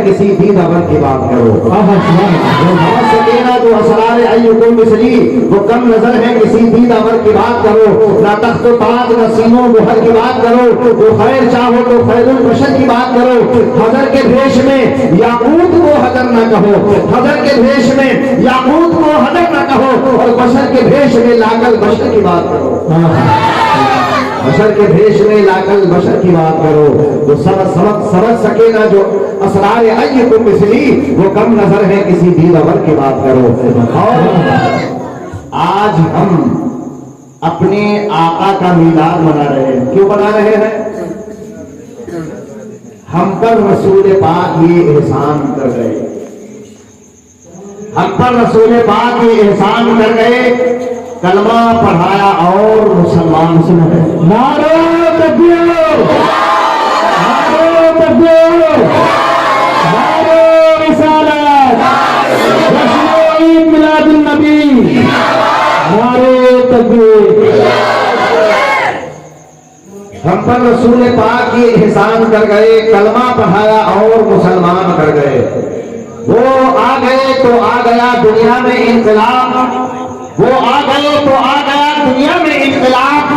کسی دین اور کی بات کرو. جو اسرار ایکم مثلی وہ کم نظر ہے کسی دین اور کی بات کرو. نہ تخت و تاج نہ سینوں مہر کی بات کرو. جو خیر چاہو تو خیر البشر کی بات کرو. حضر کے بھیش میں یاقوت کو حضر نہ کہو. حضر کے بھیش میں یاقوت کو حضر نہ کہو اور بشر کے بھیش میں لاکل بشر کی بات کرو. بشر کے بھیش میں لاکل بشر کی بات کرو. جو سمجھ سکے نا جو اسرار ایکم مثلی وہ کم نظر ہے کسی دین اور کی بات کرو. اور آج ہم اپنے آقا کا میلاد منا رہے ہیں. کیوں منا رہے ہیں؟ ہم پر رسول پاک یہ احسان کر گئے. ہم پر رسول پاک یہ احسان کر گئے کلمہ پڑھایا اور مسلمان سن گئے. نعرہ تکبیر، نعرہ تکبیر، نعرہ رسالت، جشن عید میلاد النبی، نعرہ تکبیر. ہم پر رسول پاک یہ احسان کر گئے کلمہ پڑھایا اور مسلمان کر گئے. وہ آ گئے تو آ گیا دنیا میں انقلاب. وہ آ گئے تو آ گیا دنیا میں انقلاب.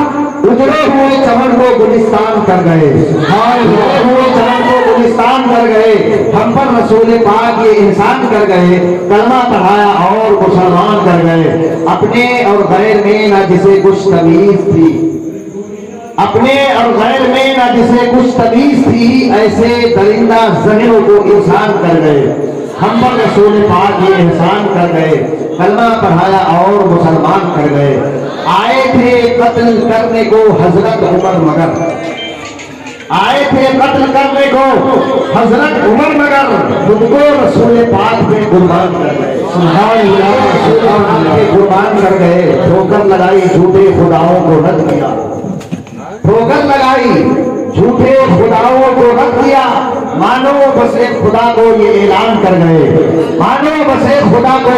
اجڑے ہوئے چمن کو گلستان کر گئے. اجڑے ہوئے چمن کو گلستان کر گئے. ہم پر رسول پاک یہ احسان کر گئے کلمہ پڑھایا اور مسلمان کر گئے. اپنے اور غیر میں نہ جسے کچھ تمیز تھی، اپنے اور غیر میں نہ جسے کچھ تمیز تھی، ایسے درندہ ذہنوں کو انسان کر گئے. ہم پر رسول پاک یہ احسان کر گئے کلمہ پڑھایا اور مسلمان کر گئے. آئے تھے قتل کرنے کو حضرت عمر مگر، آئے تھے قتل کرنے کو حضرت عمر مگر خود کو رسول پاک پہ قربان کر گئے. سبحان اللہ، رسول پاک پہ قربان کر گئے. ٹھوکر لگائی جھوٹے خداؤں کو رد کیا. ٹھوکر لگائی جھوٹے خداؤں کو رد کیا. مانو بس ایک خدا کو یہ اعلان کر گئے. مانو بس ایک خدا کو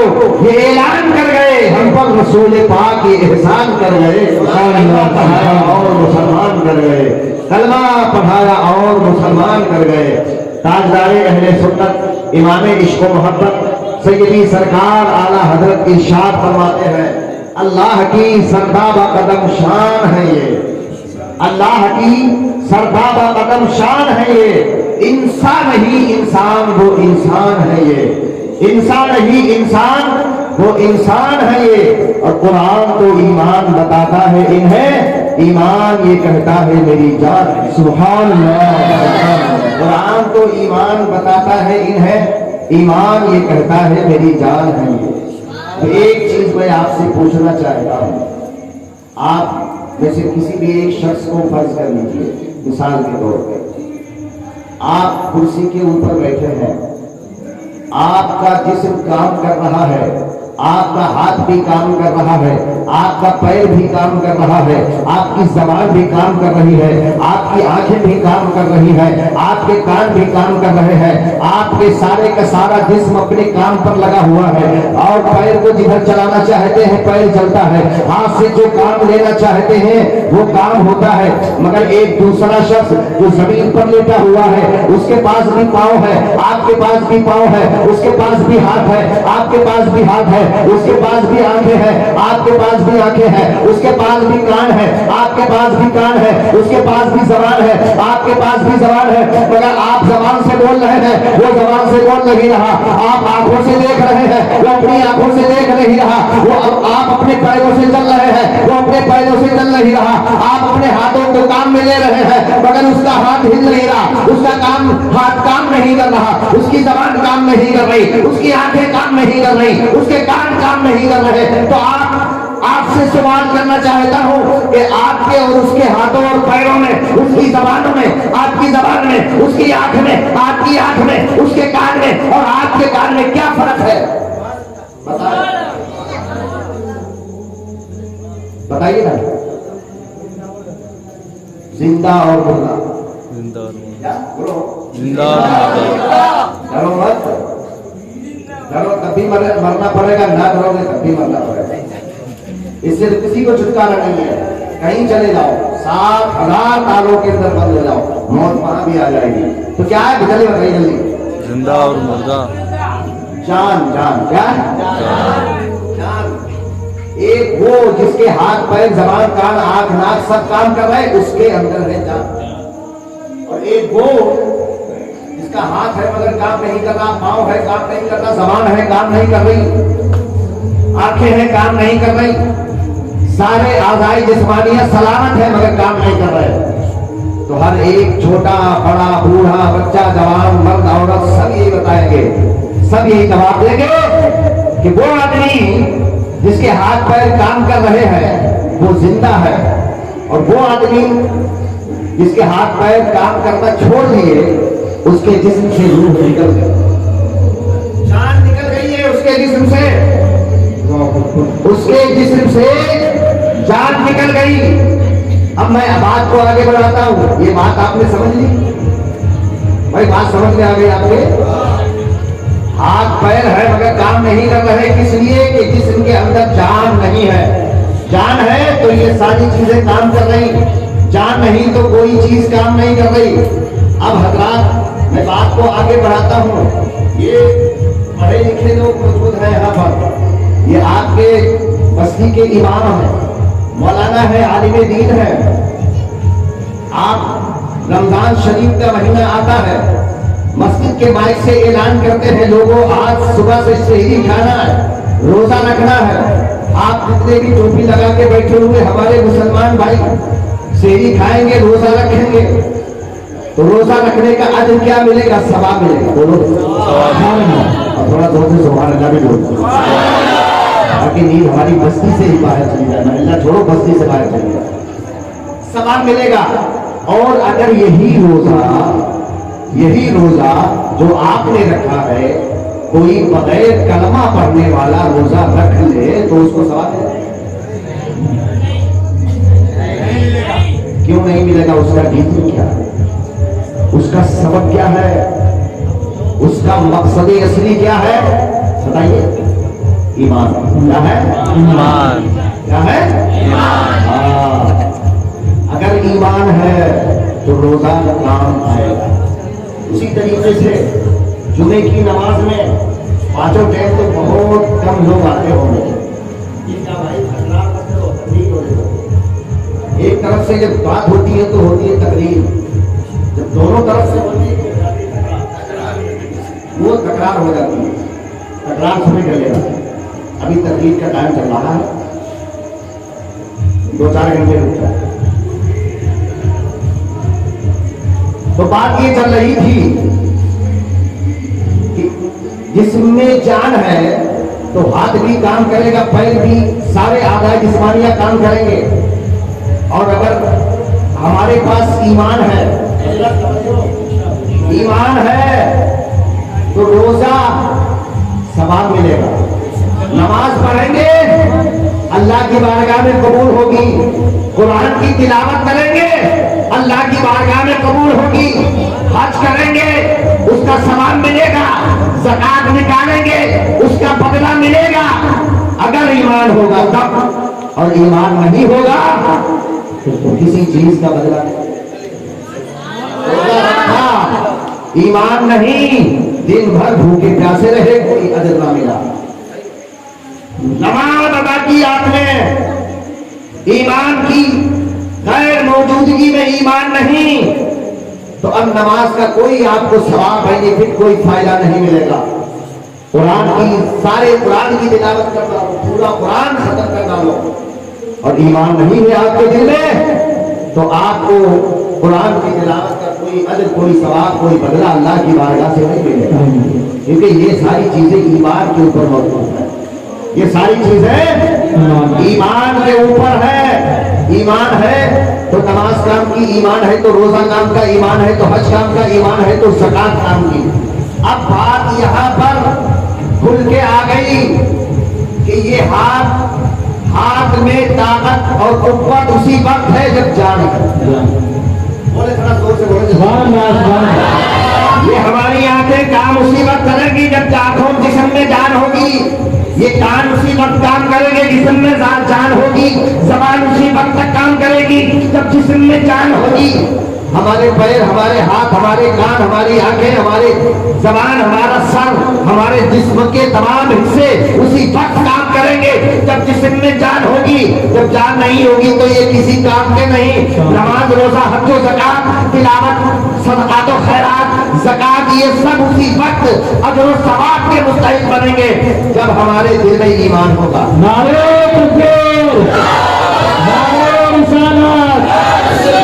یہ اعلان کر گئے. ہم پر رسول پاک یہ احسان کر گئے کلمہ پڑھایا اور مسلمان کر گئے. کلمہ پڑھایا اور مسلمان کر گئے. تاجدار اہل سنت امام عشق و محبت سیدی سرکار اعلیٰ حضرت ارشاد فرماتے ہیں اللہ کی سردابہ قدم شان ہے یہ. اللہ کی سردابہ قدم شان ہے یہ. انسان ہی انسان وہ انسان ہے یہ. انسان ہی انسان وہ انسان ہے یہ. اور قرآن تو ایمان بتاتا ہے انہیں، ایمان یہ کہتا ہے میری جان. سبحان اللہ. قرآن تو ایمان بتاتا ہے انہیں، ایمان یہ کہتا ہے میری جان ہے یہ. تو ایک چیز میں آپ سے پوچھنا چاہتا ہوں. آپ میں سے کسی بھی ایک شخص کو فرض کر لیجیے مثال کے طور پہ. آپ کرسی کے اوپر بیٹھے ہیں، آپ کا جسم کام کر رہا ہے، آپ کا ہاتھ بھی کام کر رہا ہے، آپ کا پیر بھی کام کر رہا ہے، آپ کی زبان بھی کام کر رہی ہے، آپ کی آنکھیں بھی کام کر رہی ہے، آپ کے کان بھی کام کر رہے ہیں. آپ کے سارے کا سارا جسم اپنے کام پر لگا ہوا ہے. اور پیر کو جدھر چلانا چاہتے ہیں پیر چلتا ہے، ہاتھ سے جو کام لینا چاہتے ہیں وہ کام ہوتا ہے. مگر ایک دوسرا شخص جو زمین پر لیٹا ہوا ہے اس کے پاس بھی پاؤں ہے، آپ کے پاس بھی پاؤں ہے، اس کے پاس بھی ہاتھ ہے، آپ کے پاس بھی ہاتھ ہے، اس کے پاس بھی آنکھیں ہیں، آپ کے پاس بھی آنکھیں ہیں، اس کے پاس بھی کان ہے، آپ کے پاس بھی کان ہے، اس کے پاس بھی زبان ہے، آپ کے پاس بھی زبان ہے. مگر آپ زبان سے بول رہے ہیں وہ زبان سے بول نہیں رہا. آپ آنکھوں سے دیکھ رہے ہیں وہ اپنی آنکھوں سے دیکھ نہیں رہا. وہ آپ اپنے پیروں سے چل رہے ہیں وہ اپنے پیروں سے چل نہیں رہا. آپ اپنے ہاتھوں کو کام میں لے رہے ہیں مگر اس کا ہاتھ ہل نہیں رہا، اس کا ہاتھ کام نہیں کر رہا، اس کی زبان کام نہیں کر رہی، اس کی آنکھیں کام نہیں کر رہی، اس کے کان کام نہیں کر رہے. تو آپ سے سوال کرنا چاہتا ہوں کہ آپ کے اور اس کے ہاتھوں اور پیروں میں، اس کی زبانوں میں، آپ کی زبان میں، اس کی آنکھ میں، آپ کی آنکھ میں، اس کے کان میں اور آپ کے کان میں کیا فرق ہے؟ بتائیے نا. زندہ اور مردہ. ڈرو مت، ڈرو تب بھی مرنا پڑے گا، نہ ڈرو گے تب بھی مرنا پڑے گا. اس سے کسی کو چھٹکارا نہیں ہے. کہیں چلے جاؤ 7,000 تالوں کے اندر بند ہو جاؤ، موت وہاں بھی آ جائے گی. تو کیا ہے؟ جلدی بتائیے جلدی. زندہ اور مردہ، جان جان کیا جان. ایک وہ جس کے ہاتھ پیر زبان کان آنکھ ناک سب کام کر رہے اس کے اندر ہے جان. اور ایک وہ جس کا ہاتھ ہے مگر کام نہیں کر رہا، پاؤں ہے کام نہیں کر رہا، زبان ہے کام نہیں کر رہی، آنکھیں ہیں کام نہیں کر رہی، سارے اعضائے جسمانیہ سلامت ہے مگر کام نہیں کر رہے. تو ہر ایک چھوٹا بڑا بوڑھا بچہ جوان مرد عورت سب یہی بتائیں گے، سب یہی جواب دیں گے کہ وہ آدمی جس کے ہاتھ پیر کام کر رہے ہیں وہ زندہ ہے، اور وہ آدمی جس کے ہاتھ پیر کام کرنا چھوڑ دیے اس کے جسم سے روح نکل گئی، جان نکل گئی ہے اس کے جسم سے، اس کے جسم سے جان نکل گئی. اب میں بات کو آگے بڑھاتا ہوں. یہ بات آپ نے سمجھ لی بھائی؟ بات سمجھ میں آ گئی آپ کے؟ ہاتھ پیر ہے مگر کام نہیں کر رہے، کس لیے کہ جسم کے اندر جان نہیں ہے. جان ہے تو یہ ساری چیزیں کام کر رہی، جان نہیں تو کوئی چیز کام نہیں کر رہی. اب حضرات میں بات کو آگے بڑھاتا ہوں. یہ پڑھے لکھے لوگ موجود ہیں یہاں پر، یہ آپ کے بستی کے امام ہیں، مولانا ہے، عالم دین ہے. آپ رمضان شریف کا مہینہ آتا ہے، مسجد کے مائک سے اعلان کرتے ہیں لوگوں آج صبح سے سحری کھانا ہے، روزہ رکھنا ہے. آپ جتنے بھی ٹوپی لگا کے بیٹھے ہوئے ہمارے مسلمان بھائی سحری کھائیں گے، روزہ رکھیں گے تو روزہ رکھنے کا اجر کیا ملے گا؟ ثواب ملے گا. بولو اور تھوڑا زور سے سبحان اللہ بھی بولو تاکہ نیند ہماری بستی سے ہی باہر چلی جائے. محلہ چھوڑو، بستی سے باہر چلی جائے، ثواب ملے گا. اور اگر یہی روزہ جو آپ نے رکھا ہے کوئی بغیر کلمہ پڑھنے والا روزہ رکھ لے تو اس کو ثواب ملے گا. کیوں نہیں ملے گا؟ اس کا ریزن کیا ہے؟ اس کا سبب کیا ہے؟ اس کا مقصد اصلی کیا ہے؟ بتائیے. ایمان. کیا ہے؟ ایمان. کیا ہے؟ ایمان. اگر ایمان ہے تو روزہ کا کام آئے گا. اسی طریقے سے جمعے کی نماز میں پانچوں ٹائم تو بہت کم لوگ آتے ہوں گے. ایک طرف سے جب بات ہوتی ہے تو ہوتی ہے تقریر، جب دونوں طرف سے ہوتی ہے وہ تکرار ہو جاتی ہے. تکرار سمجھ لے گا. ابھی تقریر کا ٹائم چل رہا ہے، 2-4 گھنٹے رکتا ہے. تو بات یہ چل رہی تھی کہ جسم میں جان ہے تو ہاتھ بھی کام کرے گا، پیر بھی، سارے اعضاء جسمانیہ کام کریں گے. اور اگر ہمارے پاس ایمان ہے، ایمان ہے تو روزہ ثواب ملے گا. نماز پڑھیں گے اللہ کی بارگاہ میں قبول ہوگی. قرآن کی تلاوت کریں گے اللہ کی بارگاہ میں قبول ہوگی. حج کریں گے اس کا ثواب ملے گا. زکات نکالیں گے اس کا بدلہ ملے گا. اگر ایمان ہوگا تب، اور ایمان نہیں ہوگا تو کسی چیز کا بدلہ نہیں. ایمان نہیں، دن بھر بھوکے پیاسے رہے، کوئی اجر نہ ملا. نماز ادا کی آپ نے، ایمان کی غیر موجودگی میں ایمان نہیں، تو اب نماز کا کوئی آپ کو ثواب بینیفٹ کوئی فائدہ نہیں ملے گا. قرآن کی سارے قرآن کی تلاوت کر ڈالو، پورا قرآن ختم کر ڈالو، اور ایمان نہیں ہے آپ کے دل میں تو آپ کو قرآن کی تلاوت کا کوئی اجر، کوئی ثواب، کوئی بدلہ اللہ کی بارگاہ سے نہیں ملے گا. کیونکہ یہ ساری چیزیں ایمان کے اوپر موجود ہیں. یہ ساری چیزیں ایمان کے اوپر ہے. ایمان ہے تو نماز کام کی، ایمان ہے تو روزہ کام کا، ایمان ہے تو حج کام کا، ایمان ہے تو زکات کام کی. اب بات یہاں پر کھل کے آ گئی کہ یہ ہاتھ میں طاقت اور قوت اسی وقت ہے جب جان ہے. بولے تھوڑا زور سے بولے. یہ ہماری آنکھیں کام اسی وقت کریں گی جب آنکھوں جسم میں جان ہوگی. یہ کان اسی وقت کام کریں گے جسم میں جان ہوگی. زبان اسی وقت تک کام کرے گی جب جسم میں جان ہوگی. ہمارے پیر، ہمارے ہاتھ، ہمارے کان، ہماری آنکھیں، ہماری زبان، ہمارا سر، ہمارے جسم کے تمام حصے اسی وقت کام کریں گے جب جسم میں جان ہوگی. جب جان نہیں ہوگی تو یہ کسی کام کے نہیں. نماز، روزہ، حج و زکات، تلاوت، صدقات و خیرات، زکات، یہ سب اسی وقت اجر و ثواب کے مستحق بنیں گے جب ہمارے دل میں ایمان ہوگا. نعرہ تکبیر، نعرہ رسالت،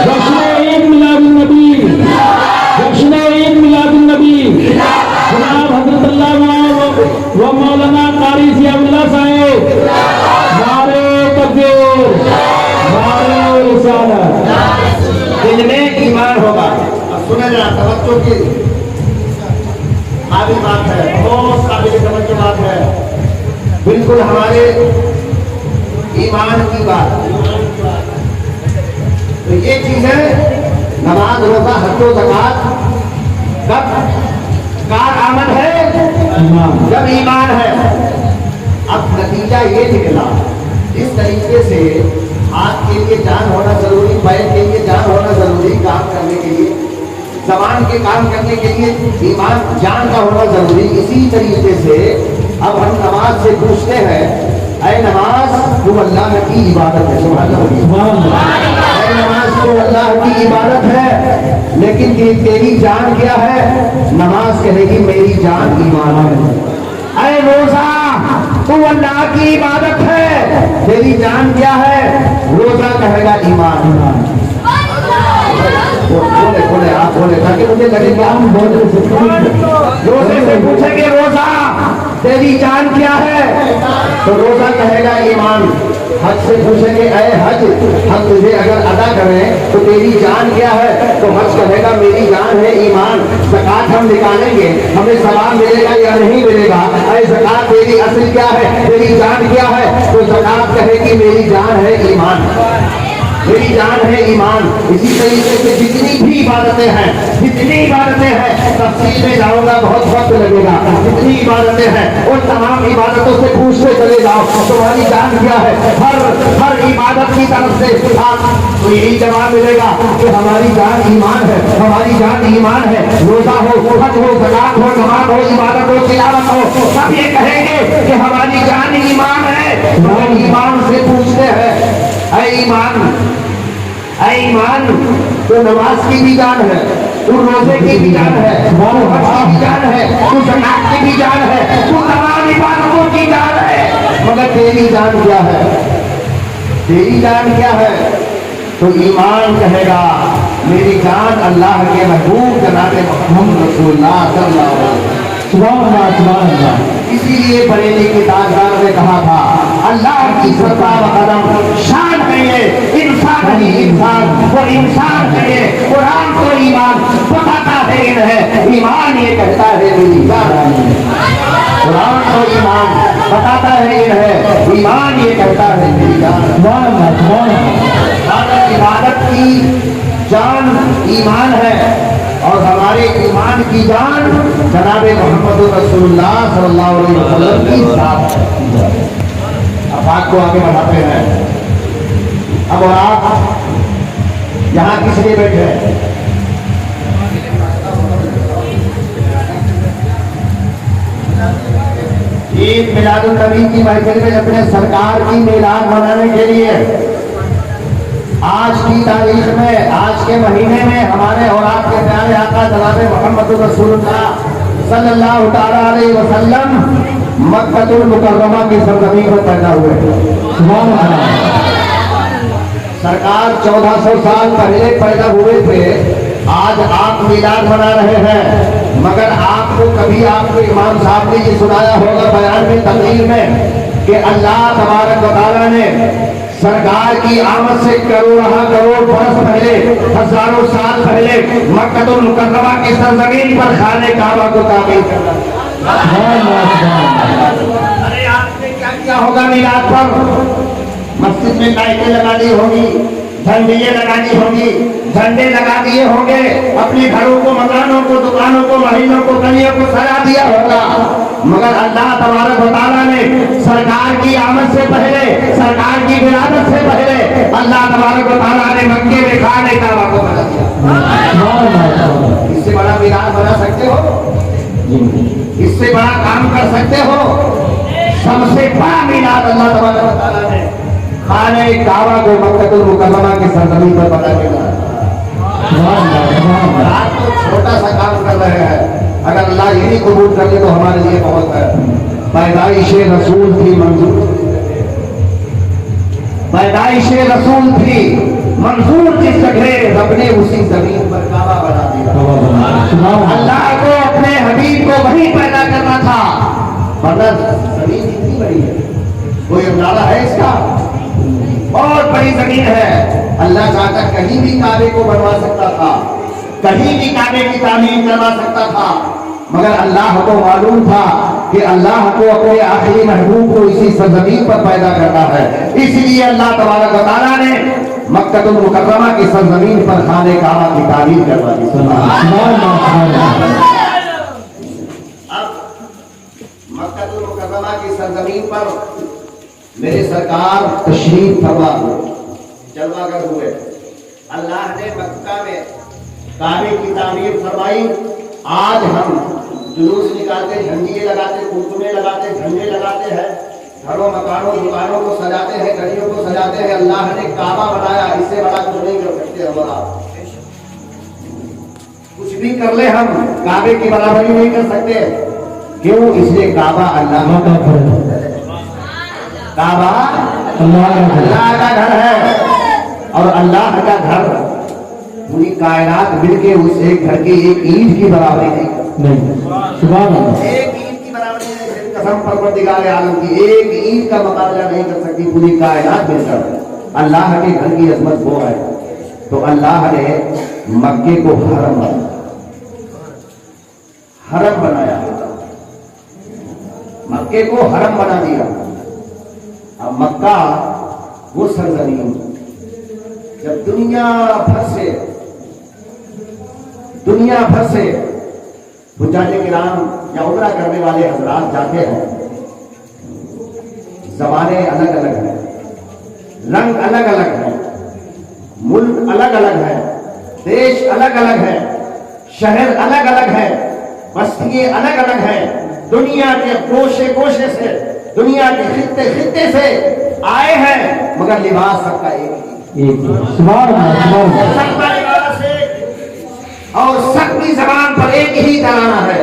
جشن عید میلاد النبی، جشن عید میلاد النبی. جناب حضرت علامہ و مولانا قاری ضیاء اللہ صاحب، نعرہ تکبیر، نعرہ رسالت. دل میں ایمان ہوگا. اب سنیں ذرا توجہ کی قابل بات ہے، بہت قابل توجہ بات ہے، بالکل ہمارے ایمان کی بات. تو یہ چیز ہے نماز، روزہ، حج و زکات کب کارآمد ہے؟ جب ایمان ہے. اب نتیجہ یہ نکلا، اس طریقے سے ہاتھ کے لیے جان ہونا ضروری، پیر کے لیے جان ہونا ضروری، کام کرنے کے لیے، زبان کے کام کرنے کے لیے ایمان جان کا ہونا ضروری. اسی طریقے سے اب ہم نماز سے پوچھتے ہیں، اے نماز تو اللہ کی عبادت ہے. سبحان اللہ. اے نماز تو اللہ کی عبادت ہے، لیکن تیری جان کیا ہے؟ نماز کہے گی میری جان ایمان ہے. اے روزہ تو اللہ کی عبادت ہے، تیری جان کیا ہے؟ روزہ کہے گا ایمان. بولے آپ بولے تاکہ مجھے لگے کہ ہم روزے سے پوچھیں گے روزہ تیری جان کیا ہے؟ تو روزہ کہے گا ایمان. حج سے پوچھیں گے اے حج، ہم تجھے اگر ادا کریں تو تیری جان کیا ہے؟ تو حج کہے گا میری جان ہے ایمان. زکات ہم نکالیں گے، ہمیں ثواب ملے گا یا نہیں ملے گا؟ اے زکات تیری اصل کیا ہے؟ تیری جان کیا ہے؟ تو زکات کہے گی میری جان ہے ایمان، میری جان ہے ایمان. اسی طریقے سے جتنی بھی عبادتیں ہیں، جتنی عبادتیں ہیں، تفصیل میں جاؤں گا بہت وقت لگے گا. جتنی عبادتیں ہیں ان تمام عبادتوں سے پوچھتے چلے جاؤ تمہاری جان کیا ہے. ہر عبادت کی طرف سے آپ کو یہی جواب ملے گا کہ ہماری جان ایمان ہے، ہماری جان ایمان ہے. روزہ ہو، حج ہو، زکات ہو، نماز ہو، عبادت ہو، تلاوت ہو، سب یہ کہیں گے کہ ہماری جان ایمان ہے. ہم ایمان سے پوچھتے ہیں اے ایمان، اے ایمان تو نماز کی بھی جان ہے، تو روزے کی بھی جان ہے، تو حج کی بھی جان ہے، تو زکات کی بھی جان ہے، تو تمام عبادتوں کی جان ہے، مگر تیری جان کیا ہے؟ تیری جان کیا ہے؟ تو ایمان کہے گا میری جان اللہ کے محبوب جناب محمد رسول اللہ صلی اللہ علیہ وسلم. سبحان اللہ. اسی لیے بریلی کے تاجدار نے کہا تھا اللہ کی سرتا و قدم شان ہے یہ، انسان ہی انسان، وہ انسان ہے یہ. قرآن کو ایمان بتاتا ہے ان ہے، ایمان یہ کہتا ہے میری جان. قرآن کو ایمان بتاتا ہے ان ہے، ایمان یہ کہتا ہے میری جان. عبادت کی جان ایمان ہے اور ہمارے ایمان کی جان جناب محمد رسول اللہ صلی اللہ علیہ وسلم کی ذات ہے. اب بات کو آگے بڑھاتے ہیں. اب اور آپ یہاں کس لیے بیٹھے ہیں؟ عید میلاد النبی کی محفل میں اپنے سرکار کی میلاد منانے کے لیے آج کی تاریخ میں، آج کے مہینے میں ہمارے اور آپ کے پیارے آقا جناب محمد رسول اللہ صلی اللہ تعالی علیہ وسلم مکہ المکرمہ کی سرزمین پر پیدا ہوئے. سرکار 1400 سال پہلے پیدا ہوئے تھے. آج آپ میلاد منا رہے ہیں، مگر آپ کو کبھی آپ کو امام صاحب نے یہ سنایا ہوگا بیان میں، تقریر میں، کہ اللہ تبارک و تعالیٰ نے سرکار کی آمد سے کروڑ برس پہلے، ہزاروں سال پہلے مکہ المکرمہ کی سرزمین پر خانہ کعبہ کو تعمیر کیا. ارے آپ نے کیا کیا ہوگا میلاد پر؟ مسجد میں لائٹیں لگا دی ہوگی، جھنڈیاں لگانی ہوگی، جھنڈے لگا دیے ہوں گے، اپنے گھروں کو، مکانوں کو، دکانوں کو، محلوں کو، گلیوں کو سجا دیا ہوگا. مگر اللہ تبارک و تعالیٰ نے سرکار کی آمد سے پہلے، سرکار کی ولادت سے پہلے اللہ تبارک و تعالیٰ نے مکے میں خانہ کعبہ کو بنا دیا۔ اس سے بڑا میراث بنا سکتے ہو؟ اس سے بڑا کام کر سکتے ہو؟ سب سے بڑا میراث اللہ تبارک و تعالیٰ نے خانہ کعبہ کو مکہ المکرمہ کی سرزمین پر بنا دیا۔ آپ تو چھوٹا سا کام کر رہے ہیں، اگر اللہ یہی قبول کر لے تو ہمارے لیے بہت ہے۔ پیدائش رسول تھی منظور، پیدائش رسول تھی منظور، جس جگہ رب نے اسی زمین پر کعبہ بنا دیا۔ اللہ کو اپنے حبیب کو وہیں پیدا کرنا تھا، ورنہ زمین کتنی بڑی ہے، کوئی اندازہ ہے اس کا؟ بہت بڑی زمین ہے۔ اللہ چاہتا کہیں بھی کعبے کو بنوا سکتا تھا، کہیں بھی کعبے کی تعمیر کروا سکتا تھا، مگر اللہ کو معلوم تھا کہ اللہ کو اپنے آخری محبوب کو اسی سرزمین پر پیدا کرنا ہے، اس لیے اللہ تبارک و تعالیٰ نے مکہ المکرمہ کی سرزمین پر خانہ کعبہ کی تعمیر کروا دی۔ اب مکہ المکرمہ کی سرزمین پر میرے سرکار تشریف فرما ہوئے، جلوہ گر ہوئے۔ اللہ نے مکہ میں کعبے کی تعمیر فرمائی۔ آج ہم جلوس نکالتے، جھنڈیے لگاتے، کرتمے لگاتے، جھنڈے لگاتے ہیں، گھروں مکانوں دکانوں کو سجاتے ہیں، گلیوں کو سجاتے ہیں۔ اللہ نے کعبہ بنایا، اس سے بڑا کچھ نہیں کر سکتے ہم اور آپ۔ کچھ بھی کر لے ہم کعبے کی برابری نہیں کر سکتے۔ کیوں؟ اس لیے کعبہ اللہ کا گھر ہے، کعبہ اللہ کا گھر ہے، اور اللہ کا گھر پوری کائنات مل کے اس ایک گھر کی ایک اینٹ کی برابری نہیں کرتی۔ ایک اینٹ کی برابری نہیں، قسم پروردگار عالم کی ایک اینٹ کا مقابلہ نہیں کر سکتی پوری کائنات مل کر۔ اللہ کے گھر کی عظمت وہ ہے۔ تو اللہ نے مکے کو حرم بنایا، حرم بنایا، مکے کو حرم بنا دیا۔ اب مکہ وہ سرزمین جب دنیا بھر سے حجاج کرام یا عمرہ کرنے والے حضرات جاتے ہیں، زبانیں الگ الگ ہیں، رنگ الگ الگ ہیں، ملک الگ الگ ہے، دیش الگ الگ ہے، شہر الگ الگ ہے، بستیاں الگ الگ ہیں، دنیا کے گوشے گوشے سے، دنیا کے خطے خطے سے آئے ہیں، مگر لباس سب کا ایک ہی، سب کا لباس ایک، اور سب کی زبان پر ایک ہی ترانہ ہے،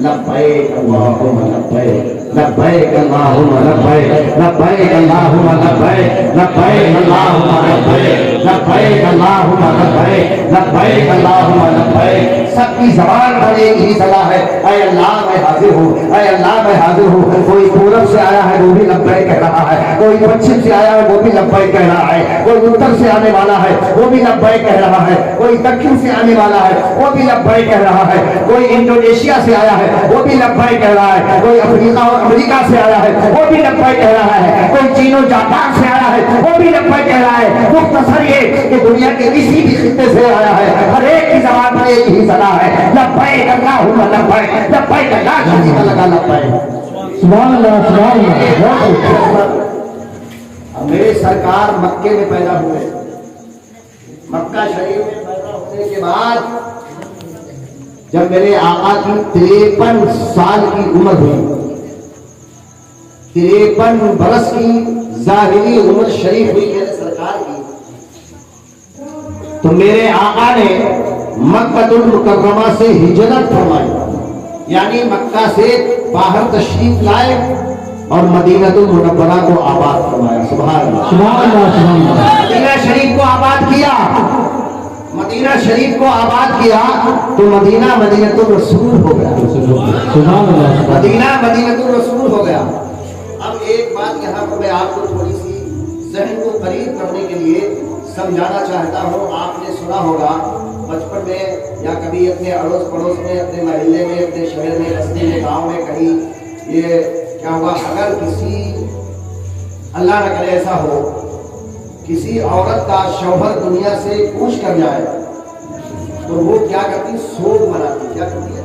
لبیک اللہم لبیک، لبیک اللہم لبیک، لبیک اللہم لبیک، لبیک اللہم لبیک، لبیک اللہم لبیک، لبیک اللہم لبیک۔ سب کی زبان پر ایک ہی صدا ہے، اے اللہ میں حاضر ہوں، اے اللہ میں حاضر ہوں۔ کوئی پورب سے آیا ہے وہ بھی لبیک کہہ رہا ہے، کوئی پچھم سے آیا ہے وہ بھی لبیک کہہ رہا ہے، کوئی اتر سے آنے والا ہے وہ بھی لبیک کہہ رہا ہے، کوئی دکن سے آنے والا ہے وہ بھی لبیک کہہ رہا ہے، کوئی انڈونیشیا سے آیا ہے وہ بھی لبیک کہہ رہا ہے، کوئی افریقہ اور امریکہ سے آیا ہے وہ بھی لبیک کہہ رہا ہے، کوئی چین و جاپان سے آیا ہے وہ بھی لبیک کہہ رہا ہے۔ مختصر یہ کہ دنیا کے کسی بھی خطے سے آیا ہے، ہر ایک کی زبان پر ایک ہی صدا ہے، لبیک اللہم لبیک، لبیک لا شریک لک لبیک۔ سبحان اللہ، سبحان اللہ۔ میرے سرکار مکے میں پیدا ہوئے، مکہ شریف میں پیدا ہونے کے بعد جب میرے آقا کی 53 سال کی عمر ہوئی، 53 برس کی ظاہری عمر شریف ہوئی میرے سرکار کی، تو میرے آقا نے مکہ المکرمہ سے ہجرت فرمائی، یعنی مکہ سے باہر تشریف لائے اور مدینہ المنورہ کو آباد فرمایا۔ سبحان اللہ، سبحان اللہ، سبحان اللہ۔ مدینہ شریف کو آباد کیا، مدینہ شریف کو آباد کیا تو مدینہ مدینہ الرسول ہو گیا، سبحان اللہ۔ مدینہ مدینہ الرسول ہو گیا۔ اب ایک بات یہاں پر میں آپ کو تھوڑی سی ذہن کو قریب کرنے کے لیے سمجھانا چاہتا ہوں۔ آپ نے سنا ہوگا بچپن میں یا کبھی اپنے اڑوس پڑوس میں، اپنے محلے میں، اپنے شہر میں، بستی میں، گاؤں میں کہیں یہ کیا ہوا، اگر کسی اللہ نہ کرے ایسا ہو کسی عورت کا شوہر دنیا سے کوچ کر جائے تو وہ کیا کرتی، سوگ مناتی، کیا کرتی ہے،